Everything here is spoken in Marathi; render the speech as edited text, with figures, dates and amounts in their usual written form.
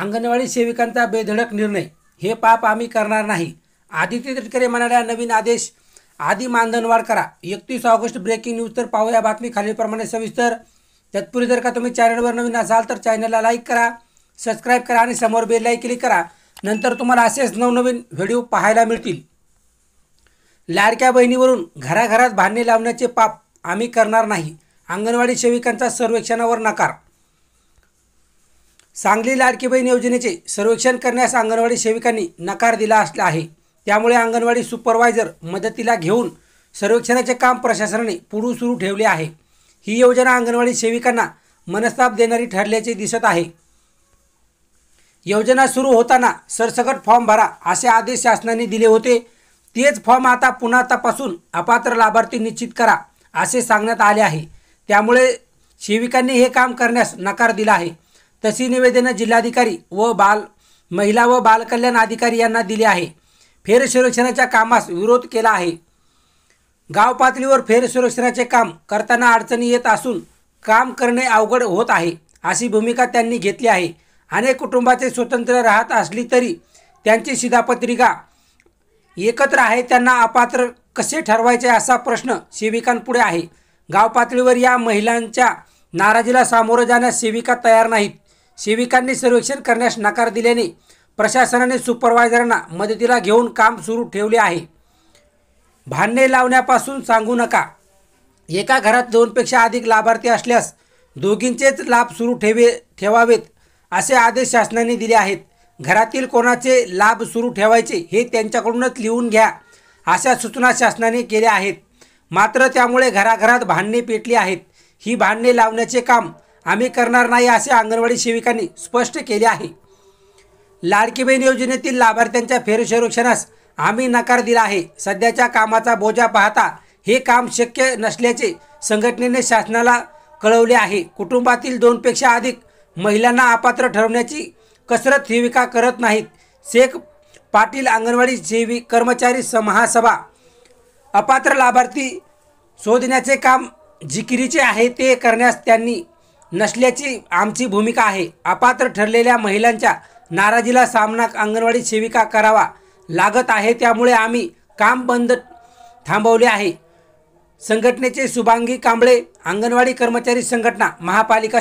अंगणवाडी सेविकांचा बेधडक निर्णय, हे पाप आम्ही करणार नाही. आदित्य तटकरे म्हणाल्या नवीन आदेश, आधी मानधनवाढ करा. 31 ऑगस्ट ब्रेकिंग न्यूज. तर पाहूया बातमी खालीलप्रमाणे सविस्तर. तत्पूर्वी जर का तुम्ही चॅनलवर नवीन असाल तर चॅनलला लाईक करा, सबस्क्राईब करा आणि समोर बेल आयकॉन क्लिक करा. नंतर तुम्हाला असेच नवनवीन व्हिडिओ पाहायला मिळतील. लाडक्या बहिणीवरून घराघरात भांडणे लावण्याचे पाप आम्ही करणार नाही. अंगणवाडी सेविकांचा सर्वेक्षणावर नकार. सांगली लाडकी बहीण योजनेचे सर्वेक्षण करण्यास अंगणवाडी सेविकांनी नकार दिला असला आहे. त्यामुळे अंगणवाडी सुपरवायझर मदतीला घेऊन सर्वेक्षणाचे काम प्रशासनाने पुढे सुरू ठेवले आहे. ही योजना अंगणवाडी सेविकांना मनस्ताप देणारी ठरल्याचे दिसत आहे. योजना सुरू होताना सरसकट फॉर्म भरा असे आदेश शासनाने दिले होते. तेच फॉर्म आता पुन्हा तपासून अपात्र लाभार्थी निश्चित करा असे सांगण्यात आले आहे. त्यामुळे सेविकांनी हे काम करण्यास नकार दिला आहे. तशी निवेदने जिल्हाधिकारी व महिला व बालकल्याण अधिकारी यांना दिले आहे. फेर सर्वेक्षणाच्या कामास विरोध केला आहे. गाव पातळीवर फेर सर्वेक्षणाचे काम करताना अडचणी येत असून काम करणे अवघड होत आहे अशी भूमिका त्यांनी घेतली आहे. अनेक कुटुंबाचे स्वतंत्र राहत असली तरी त्यांची शिधापत्रिका एकत्र आहे. त्यांना अपात्र कसे ठरवायचे असा प्रश्न सेविकांपुढे आहे. गाव पातळीवर या महिलांच्या नाराजीला सामोरं जाण्यास सेविका तयार नाहीत. सेविकांनी सर्वेक्षण करण्यास नकार दिल्याने प्रशासनाने सुपरवायझरांना मदतीला घेऊन काम सुरू ठेवले आहे. भांडणे लावण्यापासून सांगू नका. एका घरात 2पेक्षा अधिक लाभार्थी असल्यास दोघींचेच लाभ सुरू ठेवावेत असे आदेश शासनाने दिले आहेत. घरातील कोणाचे लाभ सुरू ठेवायचे हे त्यांच्याकडूनच लिहून घ्या अशा सूचना शासनाने केल्या आहेत. मात्र त्यामुळे घराघरात भांडणे पेटली आहेत. ही भांडणे लावण्याचे काम आम्ही करणार नाही असे अंगणवाडी सेविकांनी स्पष्ट केले आहे. लाडकी बहीण योजनेतील लाभार्थ्यांच्या फेरसर्वेक्षणास आम्ही नकार दिला आहे. सध्याच्या कामाचा बोजा पाहता हे काम शक्य नसल्याचे संघटनेने शासनाला कळवले आहे. कुटुंबातील 2पेक्षा अधिक महिलांना अपात्र ठरवण्याची कसरत सेविका करत नाहीत. शेख पाटील अंगणवाडी कर्मचारी महासभा. अपात्र लाभार्थी शोधण्याचे काम जिकिरीचे आहे ते करण्यास त्यांनी नसल्याची आमची भूमिका आहे. अपात्र ठरलेल्या महिलांच्या नाराजीला सामना अंगणवाडी सेविका करावा लागत आहे. त्यामुळे आम्ही काम बंद थांबवले आहे. संघटनेचे शुभांगी कांबळे, अंगणवाडी कर्मचारी संघटना, महापालिका